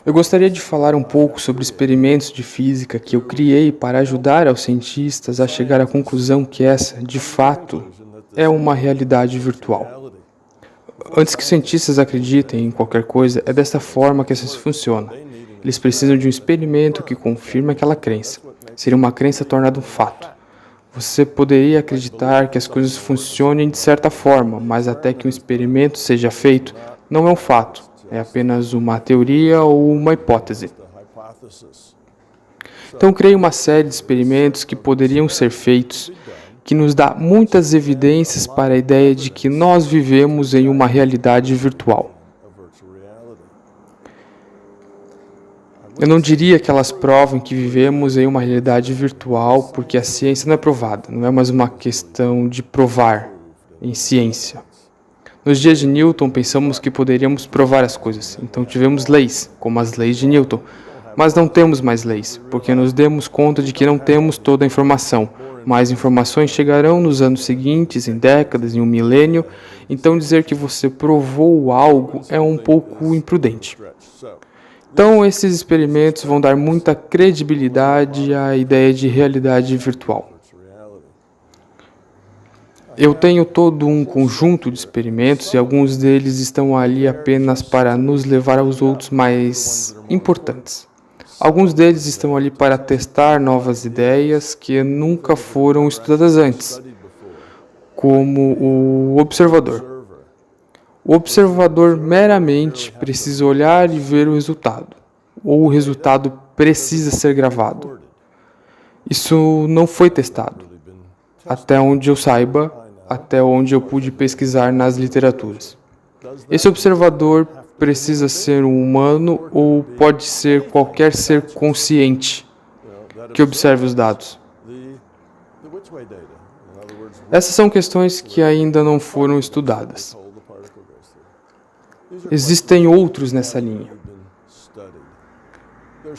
Eu gostaria de falar um pouco sobre experimentos de física que eu criei para ajudar aos cientistas a chegar à conclusão que essa, de fato, é uma realidade virtual. Antes que os cientistas acreditem em qualquer coisa, é desta forma que isso funciona. Eles precisam de um experimento que confirme aquela crença. Seria uma crença tornada um fato. Você poderia acreditar que as coisas funcionem de certa forma, mas até que um experimento seja feito, não é um fato. É apenas uma teoria ou uma hipótese. Então, criei uma série de experimentos que poderiam ser feitos, que nos dá muitas evidências para a ideia de que nós vivemos em uma realidade virtual. Eu não diria que elas provam que vivemos em uma realidade virtual, porque a ciência não é provada, não é mais uma questão de provar em ciência. Nos dias de Newton, pensamos que poderíamos provar as coisas, então tivemos leis, como as leis de Newton, mas não temos mais leis, porque nos demos conta de que não temos toda a informação. Mais informações chegarão nos anos seguintes, em décadas, em um milênio, então dizer que você provou algo é um pouco imprudente. Então, esses experimentos vão dar muita credibilidade à ideia de realidade virtual. Eu tenho todo um conjunto de experimentos e alguns deles estão ali apenas para nos levar aos outros mais importantes. Alguns deles estão ali para testar novas ideias que nunca foram estudadas antes, como o observador. O observador meramente precisa olhar e ver o resultado, ou o resultado precisa ser gravado. Isso não foi testado, até onde eu saiba, até onde eu pude pesquisar nas literaturas. Esse observador precisa ser um humano ou pode ser qualquer ser consciente que observe os dados. Essas são questões que ainda não foram estudadas. Existem outros nessa linha.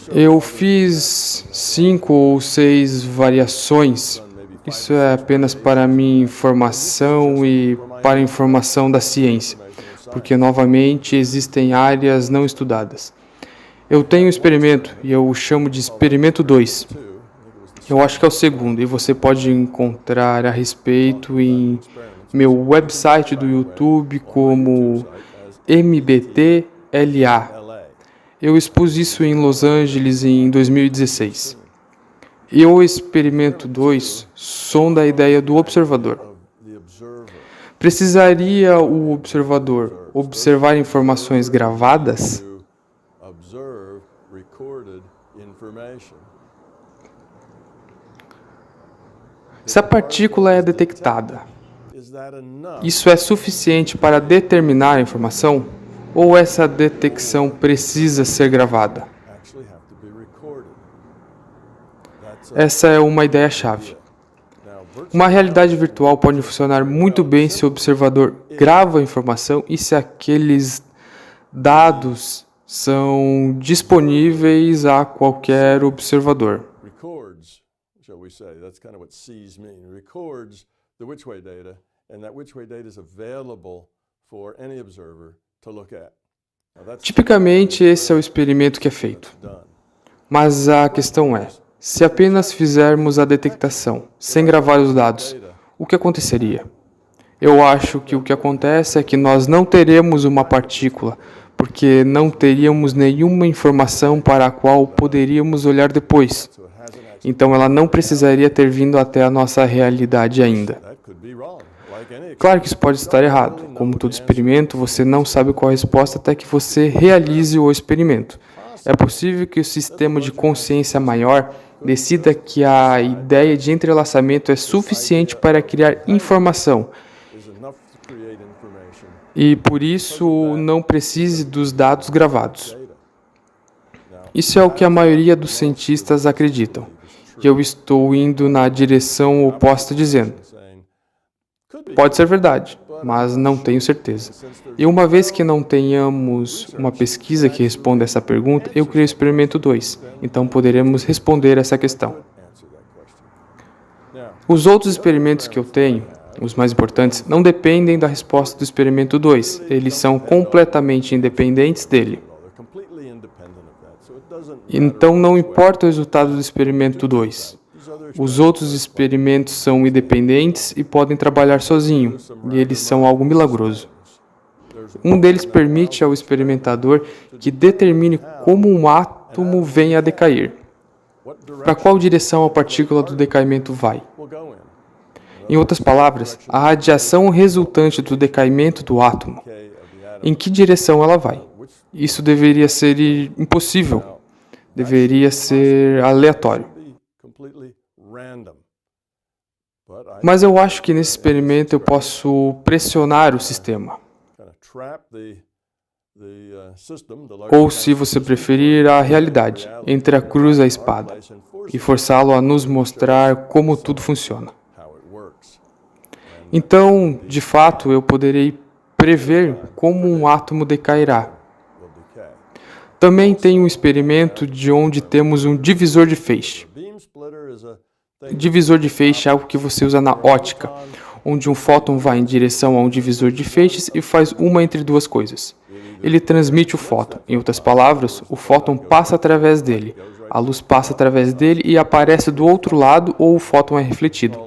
Eu fiz 5 ou 6 variações. Isso é apenas para minha informação e para a informação da ciência, porque novamente existem áreas não estudadas. Eu tenho um experimento e eu o chamo de experimento 2. Eu acho que é o segundo e você pode encontrar a respeito em meu website do YouTube como MBTLA. Eu expus isso em Los Angeles em 2016. E o experimento 2 sonda a ideia do observador. Precisaria o observador observar informações gravadas? Se a partícula é detectada, isso é suficiente para determinar a informação? Ou essa detecção precisa ser gravada? Essa é uma ideia-chave. Uma realidade virtual pode funcionar muito bem se o observador grava a informação e se aqueles dados são disponíveis a qualquer observador. Tipicamente, esse é o experimento que é feito. Mas a questão é, se apenas fizermos a detectação, sem gravar os dados, o que aconteceria? Eu acho que o que acontece é que nós não teremos uma partícula, porque não teríamos nenhuma informação para a qual poderíamos olhar depois. Então ela não precisaria ter vindo até a nossa realidade ainda. Claro que isso pode estar errado. Como todo experimento, você não sabe qual a resposta até que você realize o experimento. É possível que o sistema de consciência maior decida que a ideia de entrelaçamento é suficiente para criar informação e, por isso, não precise dos dados gravados. Isso é o que a maioria dos cientistas acreditam. E eu estou indo na direção oposta dizendo: pode ser verdade, mas não tenho certeza. E uma vez que não tenhamos uma pesquisa que responda essa pergunta, eu criei o experimento 2. Então poderemos responder essa questão. Os outros experimentos que eu tenho, os mais importantes, não dependem da resposta do experimento 2. Eles são completamente independentes dele. Então não importa o resultado do experimento 2. Os outros experimentos são independentes e podem trabalhar sozinhos, e eles são algo milagroso. Um deles permite ao experimentador que determine como um átomo vem a decair. Para qual direção a partícula do decaimento vai? Em outras palavras, a radiação resultante do decaimento do átomo. Em que direção ela vai? Isso deveria ser impossível. Deveria ser aleatório. Mas eu acho que nesse experimento eu posso pressionar o sistema. Ou, se você preferir, a realidade, entre a cruz e a espada, e forçá-lo a nos mostrar como tudo funciona. Então, de fato, eu poderei prever como um átomo decairá. Também tem um experimento de onde temos um divisor de feixe. Divisor de feixe é algo que você usa na ótica, onde um fóton vai em direção a um divisor de feixes e faz uma entre duas coisas. Ele transmite o fóton. Em outras palavras, o fóton passa através dele. A luz passa através dele e aparece do outro lado ou o fóton é refletido.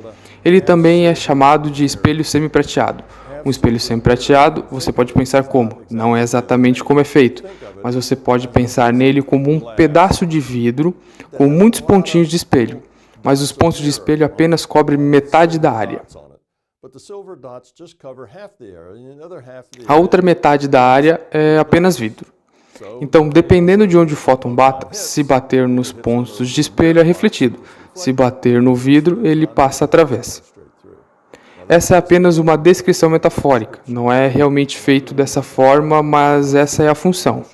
Ele também é chamado de espelho semiprateado. Um espelho semiprateado, você pode pensar como? Não é exatamente como é feito, mas você pode pensar nele como um pedaço de vidro com muitos pontinhos de espelho. Mas os pontos de espelho apenas cobrem metade da área. A outra metade da área é apenas vidro. Então, dependendo de onde o fóton bata, se bater nos pontos de espelho é refletido. Se bater no vidro, ele passa através. Essa é apenas uma descrição metafórica. Não é realmente feito dessa forma, mas essa é a função.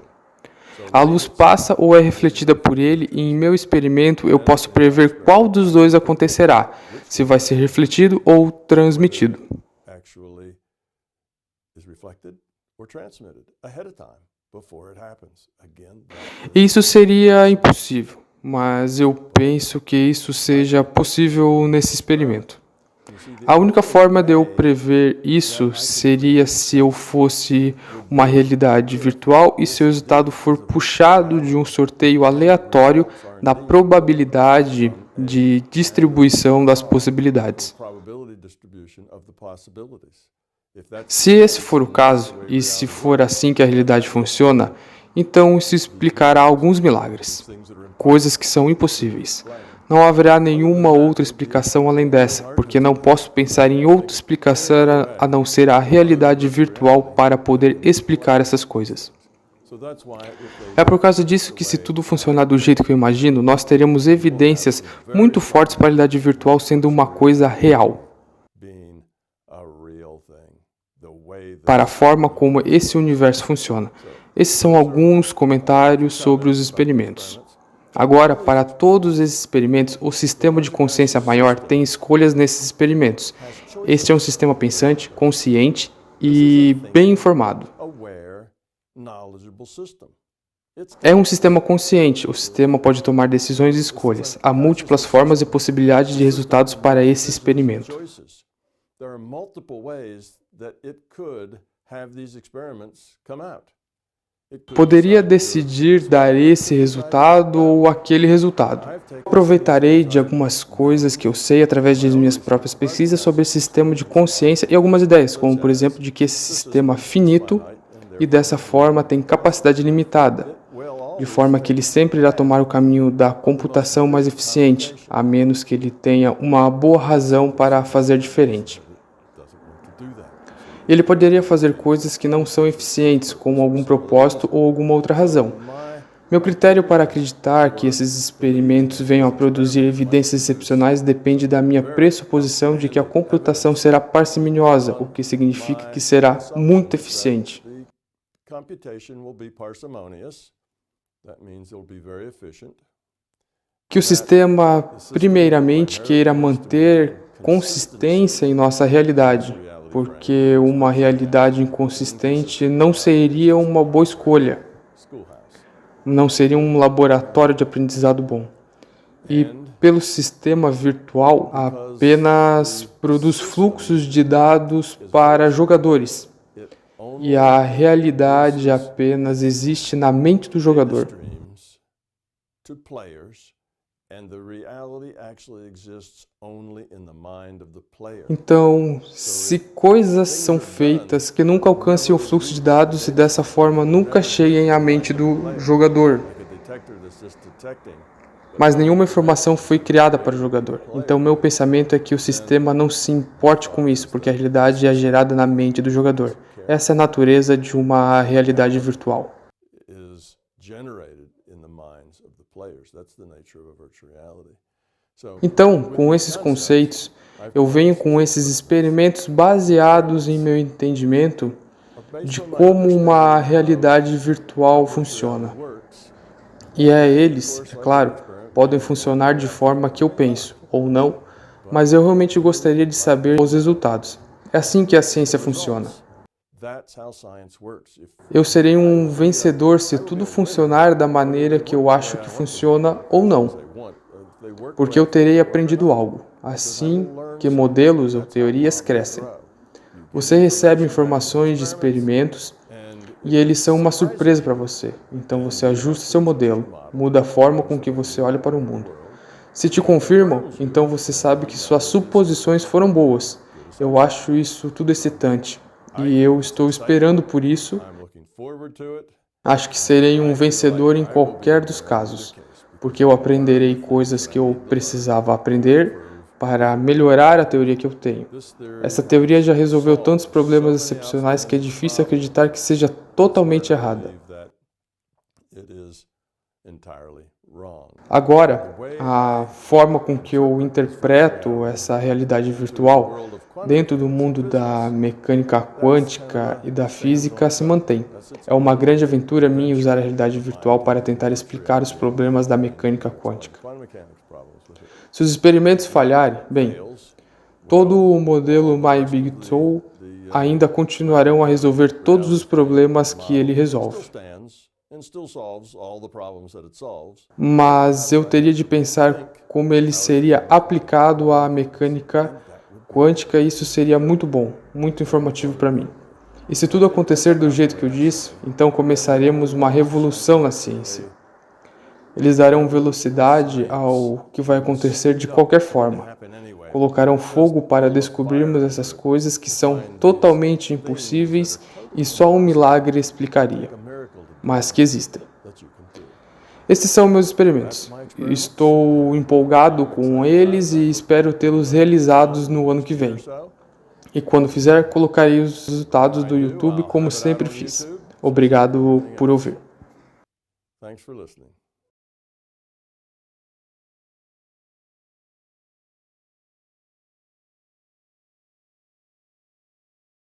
A luz passa ou é refletida por ele e em meu experimento eu posso prever qual dos dois acontecerá, se vai ser refletido ou transmitido. Isso seria impossível, mas eu penso que isso seja possível nesse experimento. A única forma de eu prever isso seria se eu fosse uma realidade virtual e se o resultado for puxado de um sorteio aleatório da probabilidade de distribuição das possibilidades. Se esse for o caso, e se for assim que a realidade funciona, então isso explicará alguns milagres, coisas que são impossíveis. Não haverá nenhuma outra explicação além dessa, porque não posso pensar em outra explicação a não ser a realidade virtual para poder explicar essas coisas. É por causa disso que, se tudo funcionar do jeito que eu imagino, nós teremos evidências muito fortes para a realidade virtual sendo uma coisa real, para a forma como esse universo funciona. Esses são alguns comentários sobre os experimentos. Agora, para todos esses experimentos, o sistema de consciência maior tem escolhas nesses experimentos. Este é um sistema pensante, consciente e bem informado. É um sistema consciente. O sistema pode tomar decisões e escolhas. Há múltiplas formas e possibilidades de resultados para esse experimento. Poderia decidir dar esse resultado ou aquele resultado. Aproveitarei de algumas coisas que eu sei através de minhas próprias pesquisas sobre esse sistema de consciência e algumas ideias, como por exemplo de que esse sistema é finito e dessa forma tem capacidade limitada, de forma que ele sempre irá tomar o caminho da computação mais eficiente, a menos que ele tenha uma boa razão para fazer diferente. Ele poderia fazer coisas que não são eficientes, com algum propósito ou alguma outra razão. Meu critério para acreditar que esses experimentos venham a produzir evidências excepcionais depende da minha pressuposição de que a computação será parcimoniosa, o que significa que será muito eficiente. Que o sistema, primeiramente, queira manter consistência em nossa realidade, porque uma realidade inconsistente não seria uma boa escolha, não seria um laboratório de aprendizado bom. E pelo sistema virtual apenas produz fluxos de dados para jogadores, e a realidade apenas existe na mente do jogador. Então, se coisas são feitas que nunca alcancem o fluxo de dados e dessa forma nunca cheguem à mente do jogador, mas nenhuma informação foi criada para o jogador. Então, meu pensamento é que o sistema não se importe com isso, porque a realidade é gerada na mente do jogador. Essa é a natureza de uma realidade virtual. Então, com esses conceitos, eu venho com esses experimentos baseados em meu entendimento de como uma realidade virtual funciona. E eles, é claro, podem funcionar de forma que eu penso, ou não, mas eu realmente gostaria de saber os resultados. É assim que a ciência funciona. Eu serei um vencedor se tudo funcionar da maneira que eu acho que funciona ou não, porque eu terei aprendido algo, assim que modelos ou teorias crescem. Você recebe informações de experimentos e eles são uma surpresa para você. Então você ajusta seu modelo, muda a forma com que você olha para o mundo. Se te confirmam, então você sabe que suas suposições foram boas. Eu acho isso tudo excitante e eu estou esperando por isso. Acho que serei um vencedor em qualquer dos casos, porque eu aprenderei coisas que eu precisava aprender para melhorar a teoria que eu tenho. Essa teoria já resolveu tantos problemas excepcionais que é difícil acreditar que seja totalmente errada. Agora, a forma com que eu interpreto essa realidade virtual dentro do mundo da mecânica quântica e da física se mantém. É uma grande aventura minha usar a realidade virtual para tentar explicar os problemas da mecânica quântica. Se os experimentos falharem, bem, todo o modelo MyBigTool ainda continuarão a resolver todos os problemas que ele resolve. Mas eu teria de pensar como ele seria aplicado à mecânica quântica e isso seria muito bom, muito informativo para mim. E se tudo acontecer do jeito que eu disse, então começaremos uma revolução na ciência. Eles darão velocidade ao que vai acontecer de qualquer forma. Colocarão fogo para descobrirmos essas coisas que são totalmente impossíveis e só um milagre explicaria, mas que existem. Estes são meus experimentos. Estou empolgado com eles e espero tê-los realizados no ano que vem. E quando fizer, colocarei os resultados do YouTube como sempre fiz. Obrigado por ouvir.